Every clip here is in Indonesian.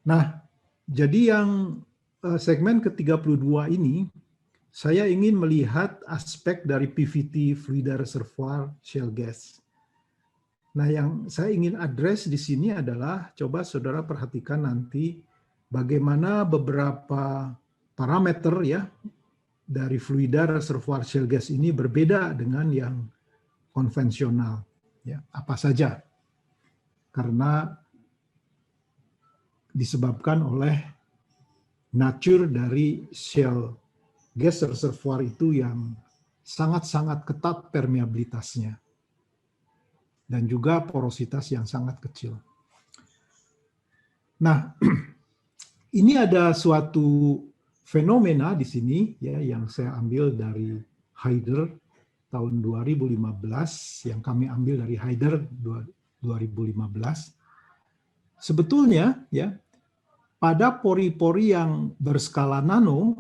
Nah, jadi yang segmen ke-32 ini, saya ingin melihat aspek dari PVT, Fluid Reservoir Shale Gas. Nah, yang saya ingin address di sini adalah, coba saudara perhatikan nanti bagaimana beberapa parameter ya dari fluida reservoir shale gas ini berbeda dengan yang konvensional. Ya, apa saja? Karena disebabkan oleh nature dari shale gas reservoir itu yang sangat-sangat ketat permeabilitasnya dan juga porositas yang sangat kecil. Nah, ini ada suatu fenomena di sini ya yang saya ambil dari Haider tahun 2015, yang kami ambil dari Haider 2015. Sebetulnya ya, pada pori-pori yang berskala nano,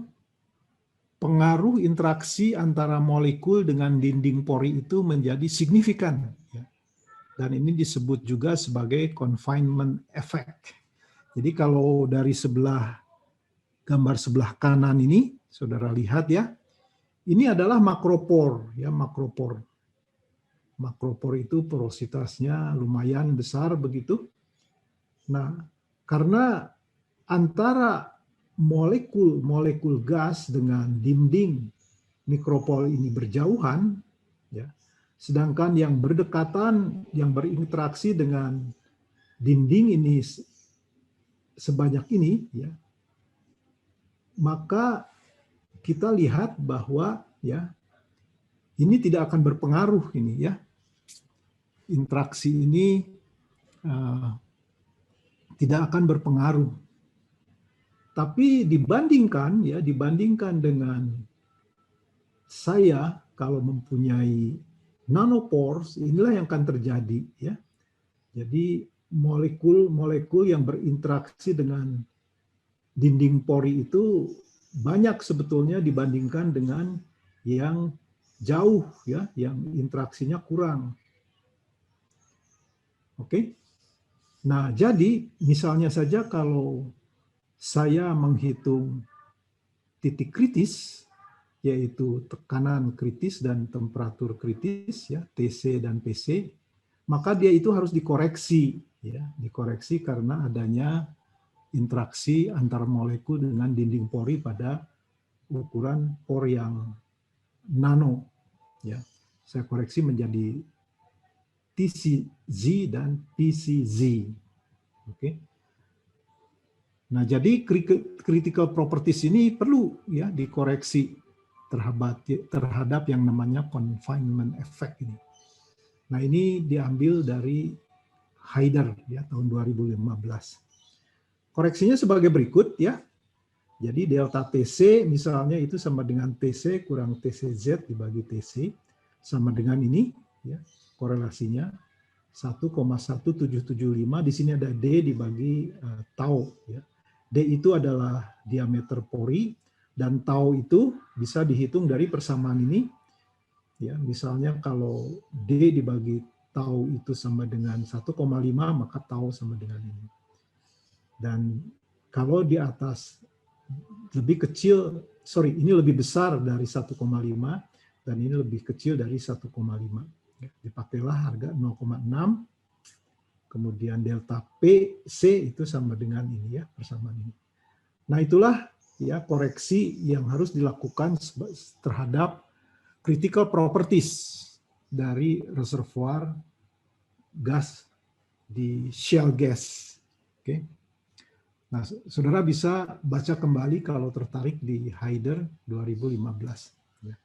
pengaruh interaksi antara molekul dengan dinding pori itu menjadi signifikan. Dan ini disebut juga sebagai confinement effect. Jadi kalau dari gambar sebelah kanan ini, saudara lihat ya, ini adalah makropor. Ya, makropor. Makropor itu porositasnya lumayan besar begitu. Nah, karena antara molekul gas dengan dinding mikropor ini berjauhan, ya, sedangkan yang berdekatan, yang berinteraksi dengan dinding ini sebanyak ini, ya, maka kita lihat bahwa ya ini tidak akan berpengaruh ini ya, interaksi ini tidak akan berpengaruh. Tapi dibandingkan dengan saya kalau mempunyai nanopores, inilah yang akan terjadi ya. Jadi molekul-molekul yang berinteraksi dengan dinding pori itu banyak sebetulnya dibandingkan dengan yang jauh ya, yang interaksinya kurang. Oke. Nah, jadi misalnya saja kalau saya menghitung titik kritis, yaitu tekanan kritis dan temperatur kritis, ya, TC dan PC, maka dia itu harus dikoreksi, ya, dikoreksi karena adanya interaksi antar molekul dengan dinding pori pada ukuran pori yang nano, ya. Saya koreksi menjadi TCZ dan PCZ, oke. Nah, jadi critical properties ini perlu ya dikoreksi terhadap yang namanya confinement effect ini. Nah, ini diambil dari Haider ya tahun 2015. Koreksinya sebagai berikut ya. Jadi delta TC misalnya itu sama dengan TC kurang TCZ dibagi TC sama dengan ini ya, korelasinya 1,1775. Di sini ada D dibagi tau ya. D itu adalah diameter pori dan tau itu bisa dihitung dari persamaan ini. Ya, misalnya kalau D dibagi tau itu sama dengan 1,5, maka tau sama dengan ini. Dan kalau di atas lebih kecil, ini lebih besar dari 1,5 dan ini lebih kecil dari 1,5. Dipakailah harga 0,6. Kemudian delta PC itu sama dengan ini ya, persamaan ini. Nah, itulah ya koreksi yang harus dilakukan terhadap critical properties dari reservoir gas di shale gas. Oke. Nah, saudara bisa baca kembali kalau tertarik di Haider 2015. Ya.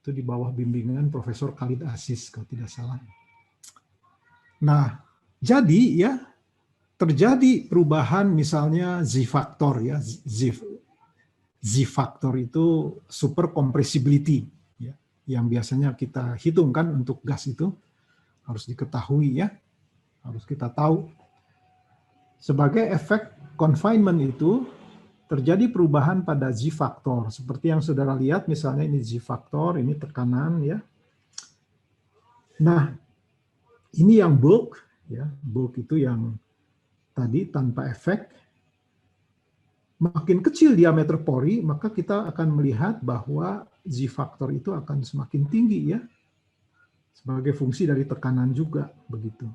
Itu di bawah bimbingan Profesor Khalid Aziz kalau tidak salah. Nah, jadi ya terjadi perubahan misalnya Z-faktor ya, Z-faktor itu super compressibility ya, yang biasanya kita hitungkan untuk gas itu harus diketahui ya, harus kita tahu. Sebagai efek confinement itu terjadi perubahan pada Z-faktor seperti yang saudara lihat misalnya ini Z-faktor, ini tekanan ya. Nah, ini yang bulk ya, bulk itu yang tadi tanpa efek makin kecil diameter pori, maka kita akan melihat bahwa Z-faktor itu akan semakin tinggi ya, sebagai fungsi dari tekanan juga begitu.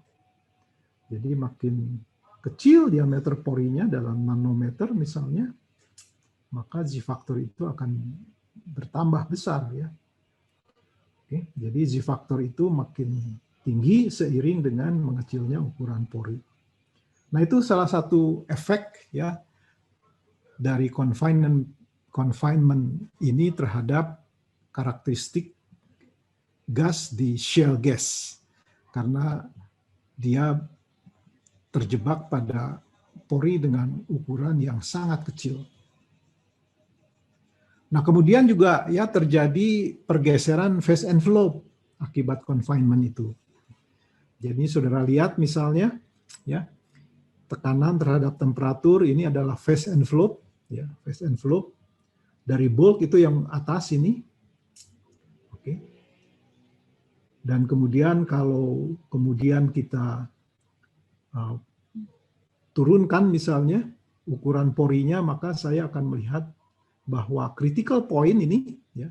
Jadi makin kecil diameter porinya dalam nanometer misalnya, maka Z-faktor itu akan bertambah besar ya. Oke, jadi Z-faktor itu makin tinggi seiring dengan mengecilnya ukuran pori. Nah, itu salah satu efek ya dari confinement ini terhadap karakteristik gas di shale gas, karena dia terjebak pada pori dengan ukuran yang sangat kecil. Nah, kemudian juga ya terjadi pergeseran phase envelope akibat confinement itu. Jadi saudara lihat misalnya ya, tekanan terhadap temperatur ini adalah phase envelope ya, phase envelope dari bulk itu yang atas ini. Oke. Dan kemudian kalau kemudian kita turunkan misalnya ukuran porinya, maka saya akan melihat bahwa critical point ini ya,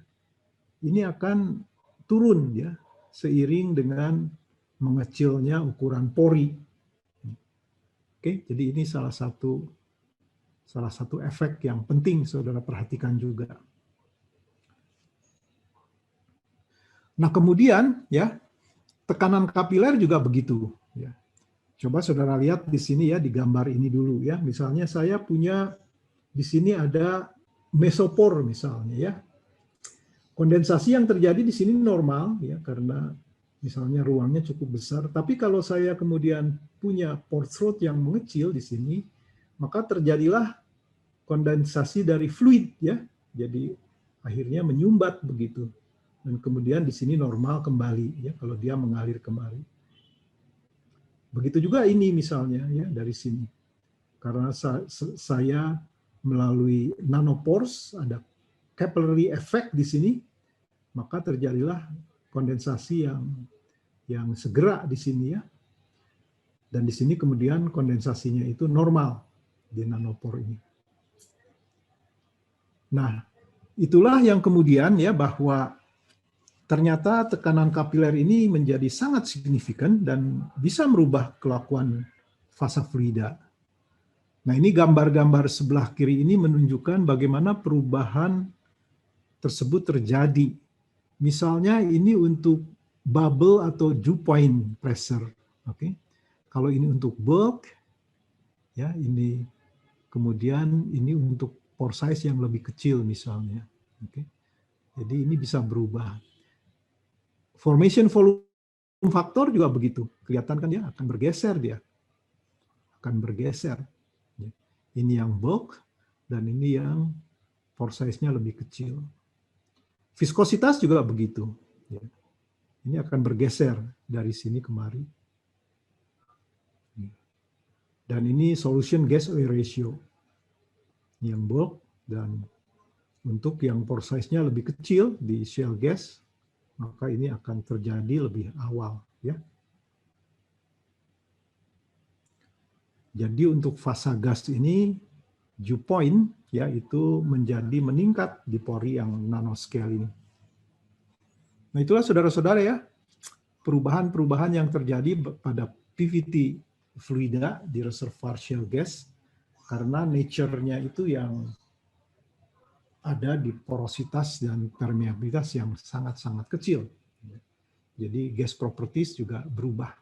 ini akan turun ya seiring dengan mengecilnya ukuran pori. Oke, jadi ini salah satu efek yang penting saudara perhatikan juga. Nah, kemudian ya tekanan kapiler juga begitu ya. Coba saudara lihat di sini ya, di gambar ini dulu ya. Misalnya saya punya di sini ada mesopor misalnya ya. Kondensasi yang terjadi di sini normal ya, karena misalnya ruangnya cukup besar. Tapi kalau saya kemudian punya pore throat yang mengecil di sini, maka terjadilah kondensasi dari fluid ya. Jadi akhirnya menyumbat begitu. Dan kemudian di sini normal kembali ya kalau dia mengalir kembali. Begitu juga ini misalnya ya dari sini. Karena saya melalui nanopores ada capillary effect di sini, maka terjadilah kondensasi yang segera di sini ya. Dan di sini kemudian kondensasinya itu normal di nanopore ini. Nah, itulah yang kemudian ya bahwa ternyata tekanan kapiler ini menjadi sangat signifikan dan bisa merubah kelakuan fasa fluida. Nah, ini gambar-gambar sebelah kiri ini menunjukkan bagaimana perubahan tersebut terjadi. Misalnya ini untuk bubble atau dew point pressure. Oke. Kalau ini untuk bulk, ya ini kemudian ini untuk pore size yang lebih kecil misalnya. Oke. Jadi ini bisa berubah. Formation volume factor juga begitu. Kelihatan kan ya, akan bergeser dia. Akan bergeser. Ini yang bulk, dan ini yang pore size-nya lebih kecil. Viskositas juga begitu. Ini akan bergeser dari sini kemari. Dan ini solution gas oil ratio. Yang bulk, dan untuk yang pore size-nya lebih kecil di shale gas, maka ini akan terjadi lebih awal. Ya. Jadi untuk fasa gas ini, dew point yaitu menjadi meningkat di pori yang nanoscale ini. Nah, itulah saudara-saudara ya, perubahan-perubahan yang terjadi pada PVT fluida di reservoir shale gas, karena nature-nya itu yang ada di porositas dan permeabilitas yang sangat-sangat kecil. Jadi gas properties juga berubah.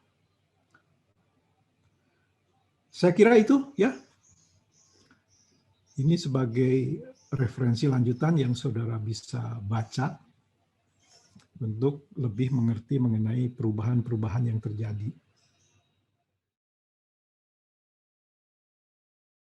Saya kira itu ya. Ini sebagai referensi lanjutan yang saudara bisa baca untuk lebih mengerti mengenai perubahan-perubahan yang terjadi.